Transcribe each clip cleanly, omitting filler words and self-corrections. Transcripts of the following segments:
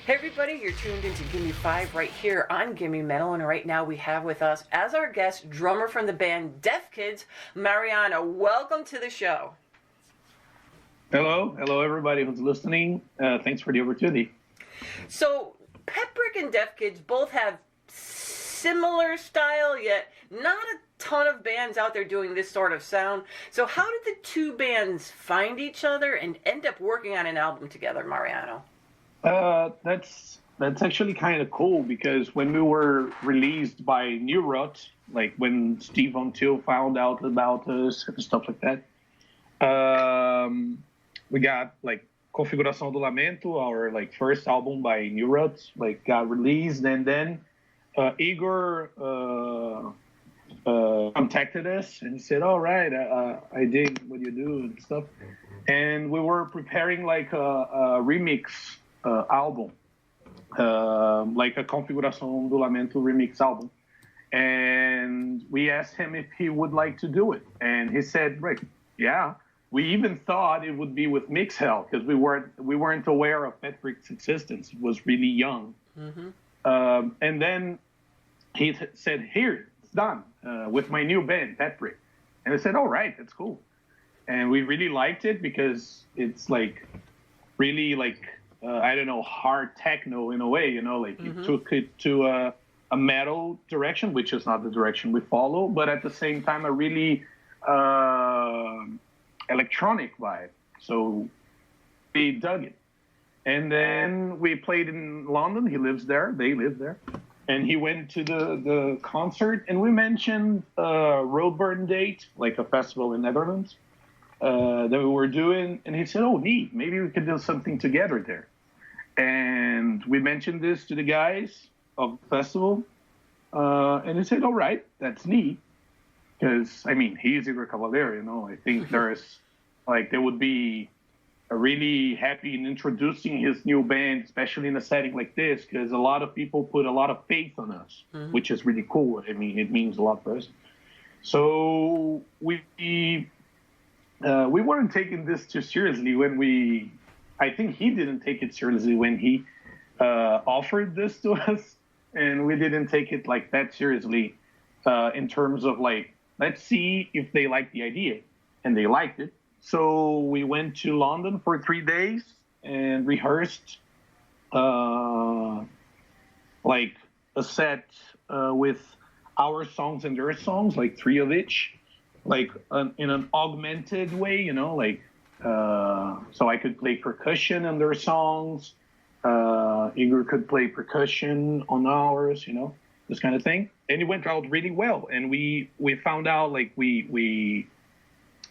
Hey everybody, you're tuned into Gimme 5 right here on Gimme Metal, and right now we have with us as our guest drummer from the band DEAFKIDS, Mariano. Welcome to the show. Hello everybody who's listening. Thanks for the opportunity. So, Petbrick and DEAFKIDS both have similar style, yet not a ton of bands out there doing this sort of sound. So how did the two bands find each other and end up working on an album together, Mariano? That's actually kind of cool because when we were released by New Rot, like when Steve Von Till found out about us and stuff like that, we got like Configuração do Lamento, our like first album by New Rot, like got released, and then Igor contacted us and said, "All right, I dig what you do and stuff," and we were preparing like a remix album, like a Configuração do Lamento remix album, and we asked him if he would like to do it, and he said, "Right, yeah." We even thought it would be with Mix Hell because we weren't aware of Petbrick's existence. It was really young, and then he said, "Here, it's done with my new band, Petbrick," and I said, "All right, that's cool," and we really liked it because it's like really like. I don't know, hard techno in a way, you know, like it took it to a metal direction, which is not the direction we follow, but at the same time, a really electronic vibe. So we dug it. And then we played in London. He lives there. They live there. And he went to the concert, and we mentioned Roadburn Date, like a festival in Netherlands that we were doing. And he said, "Oh, neat. Maybe we could do something together there." And we mentioned this to the guys of the festival, and they said, "All right, that's neat." Because, I mean, he's Igor Cavalier, you know. I think they would be really happy in introducing his new band, especially in a setting like this, because a lot of people put a lot of faith on us, which is really cool. I mean, it means a lot for us. So we weren't taking this too seriously when I think he didn't take it seriously when he offered this to us, and we didn't take it like that seriously in terms of like, let's see if they like the idea, and they liked it. So we went to London for 3 days and rehearsed like a set with our songs and their songs, like 3 of each, like in an augmented way, you know, like. So I could play percussion on their songs. Igor could play percussion on ours, you know, this kind of thing. And it went out really well. And we found out like we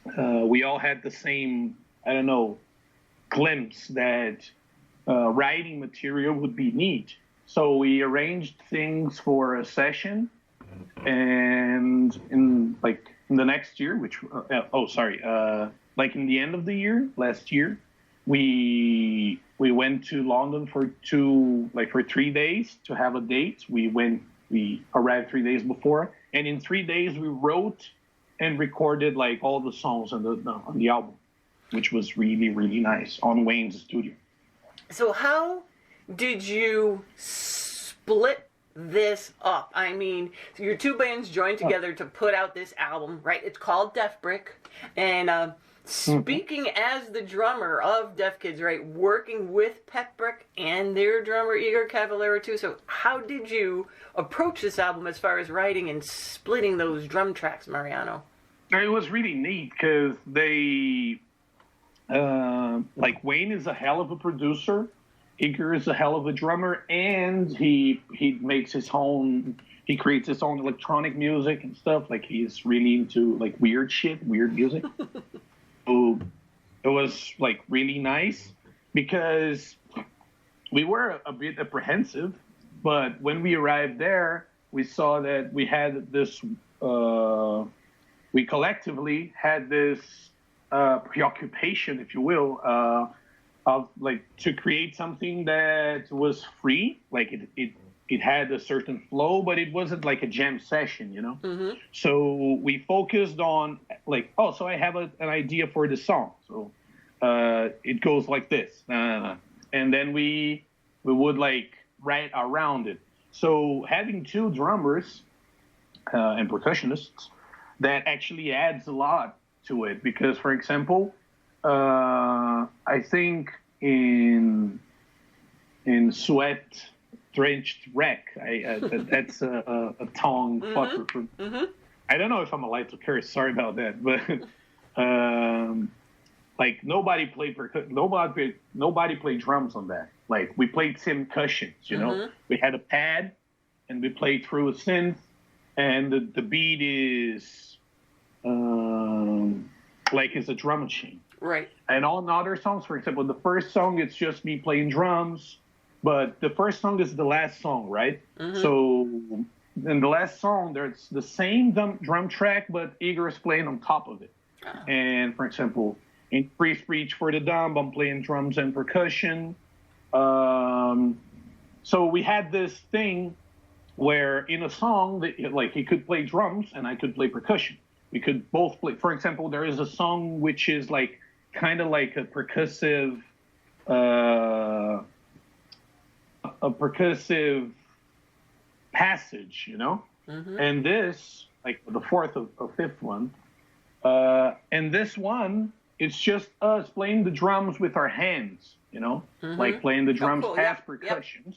all had the same, I don't know, glimpse that writing material would be neat. So we arranged things for a session, and in the next year, like in the end of the year, last year, we went to London for 3 days to have a date. We arrived 3 days before, and in 3 days we wrote and recorded like all the songs on the album, which was really, really nice on Wayne's studio. So how did you split this up? I mean, your two bands joined together to put out this album, right? It's called Deathbrick, and speaking as the drummer of DEAFKIDS, right, working with Petbrick and their drummer Igor Cavalier too. So how did you approach this album as far as writing and splitting those drum tracks, Mariano? It was really neat because they, like Wayne is a hell of a producer, Igor is a hell of a drummer, and he makes his own. He creates his own electronic music and stuff. Like he's really into like weird music. So it was like really nice because we were a bit apprehensive, but when we arrived there, we saw that we had this. We collectively had this preoccupation, if you will, of like to create something that was free, like it had a certain flow, but it wasn't like a jam session, you know? Mm-hmm. So we focused on like, oh, so I have an idea for the song. So it goes like this. And then we we would like write around it. So having two drummers and percussionists, that actually adds a lot to it. Because, for example, I think in Sweat Drenched Wreck, that's a tongue fucker. I don't know if I'm allowed to curse. Sorry about that, but like nobody played drums on that. Like we played cushions, you know. We had a pad, and we played through a synth, and the beat is like it's a drum machine. Right. And all other songs, for example, the first song it's just me playing drums, but the first song is the last song, right? So in the last song, there's the same drum track, but Igor is playing on top of it. And for example, in Free Speech for the Dumb, I'm playing drums and percussion. So we had this thing where in a song, like he could play drums and I could play percussion. We could both play. For example, there is a song which is like kind of like a percussive passage, you know. And this, like the fourth or fifth one, and this one, it's just us playing the drums with our hands, you know, like playing the drums as percussions.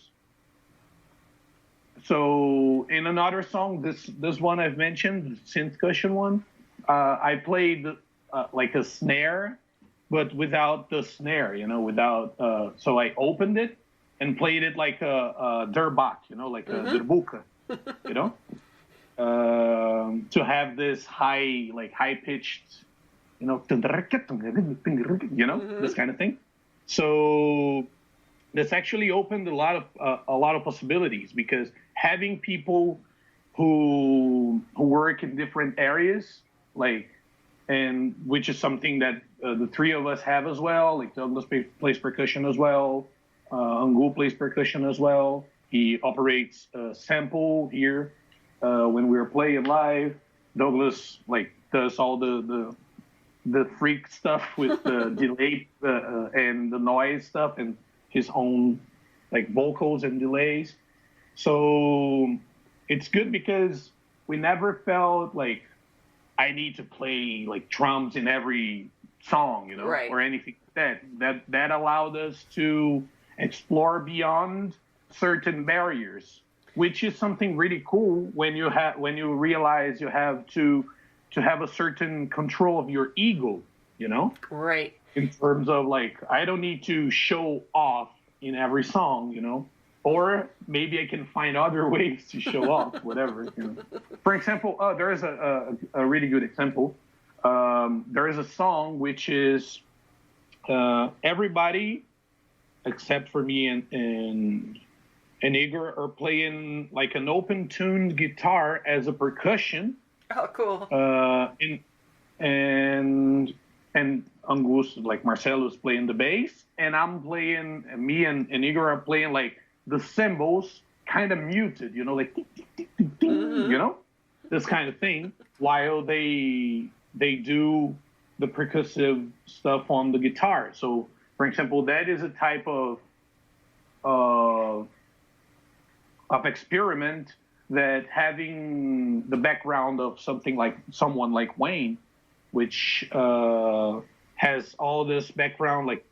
So in another song, this one I've mentioned, the synth cushion one, I played like a snare, but without the snare, you know, without. So I opened it and played it like a derbak, you know, like a derbuka, you know, to have this high pitched, you know, this kind of thing. So that's actually opened a lot of possibilities, because having people who work in different areas, like, and which is something that the three of us have as well. Like Douglas plays percussion as well. Angu plays percussion as well. He operates a sample here when we're playing live. Douglas like does all the freak stuff with the delay and the noise stuff and his own like vocals and delays. So it's good because we never felt like I need to play like drums in every song, you know, or anything like that. That allowed us to explore beyond certain barriers, which is something really cool when you realize you have to have a certain control of your ego, you know? Right. In terms of like, I don't need to show off in every song, you know? Or maybe I can find other ways to show off, whatever. You know? For example, there is a really good example. There is a song which is everybody except for me and Igor are playing like an open-tuned guitar as a percussion. Oh, cool. And Angus, like Marcelo's playing the bass, and me and Igor are playing like the cymbals kind of muted, you know, like you know, this kind of thing, while they do the percussive stuff on the guitar. So, for example, that is a type of experiment that having the background of someone like Wayne, which has all this background like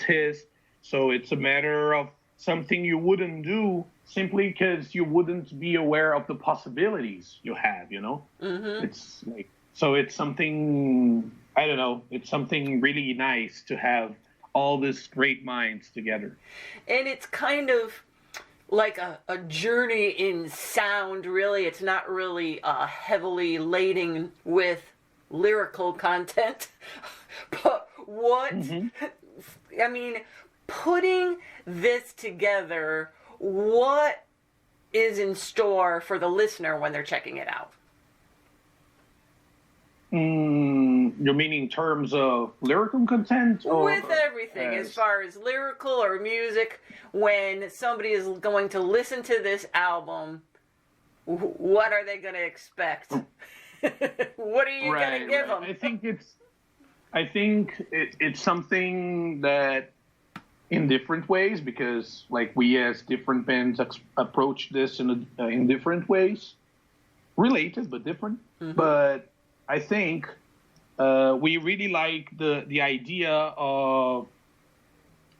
this, so it's a matter of something you wouldn't do simply because you wouldn't be aware of the possibilities you have, you know? It's like, so it's something, I don't know, it's something really nice to have all these great minds together. And it's kind of like a journey in sound, really. It's not really heavily laden with lyrical content. But what, I mean, putting this together, what is in store for the listener when they're checking it out? You mean in terms of lyrical content? Or with everything, as far as lyrical or music, when somebody is going to listen to this album, what are they going to expect? What are you going to give them? I think it's something that in different ways because like we as different bands approach this in different ways, related but different. But I think we really like the idea of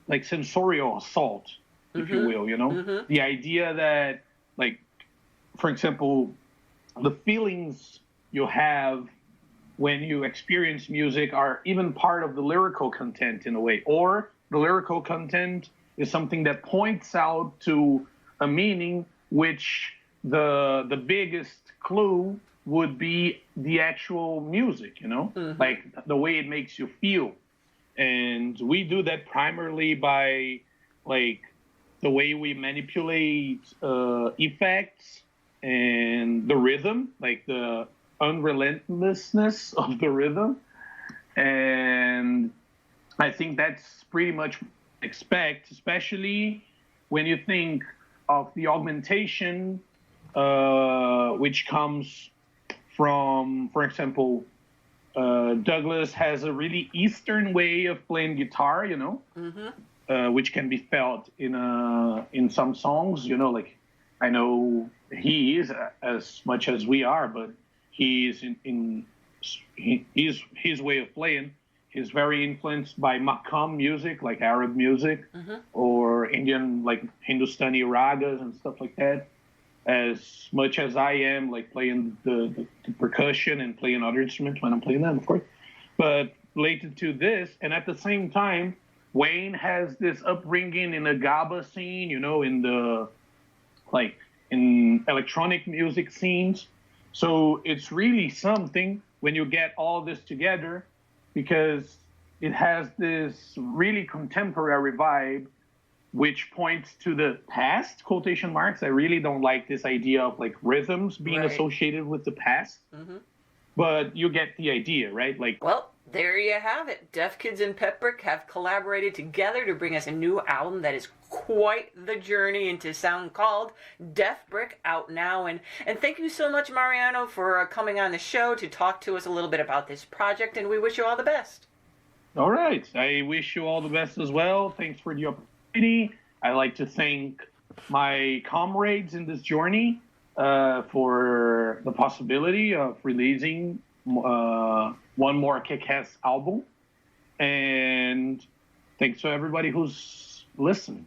like sensorial assault, if you will, you know, the idea that like, for example, the feelings you have when you experience music are even part of the lyrical content in a way, or the lyrical content is something that points out to a meaning which the biggest clue would be the actual music, you know, like the way it makes you feel. And we do that primarily by like the way we manipulate effects and the rhythm, like the unrelentlessness of the rhythm. And I think that's pretty much what I expect, especially when you think of the augmentation, which comes from, for example, Douglas has a really Eastern way of playing guitar, you know, which can be felt in some songs, you know, like I know he is as much as we are, but he's his way of playing is very influenced by Maqam music, like Arab music, or Indian, like Hindustani ragas and stuff like that. As much as I am, like playing the percussion and playing other instruments when I'm playing them, of course. But related to this, and at the same time, Wayne has this upbringing in the GABA scene, you know, in the like in electronic music scenes. So it's really something when you get all this together, because it has this really contemporary vibe, which points to the past, quotation marks. I really don't like this idea of like rhythms being associated with the past, but you get the idea, right? Like, well, there you have it. Deaf Kids and Petbrick have collaborated together to bring us a new album that is quite the journey into sound, called Deaf Brick, out now. And thank you so much, Mariano, for coming on the show to talk to us a little bit about this project, and we wish you all the best. All right. I wish you all the best as well. Thanks for the opportunity. I'd like to thank my comrades in this journey for the possibility of releasing one more kick-ass album. And thanks to everybody who's listening.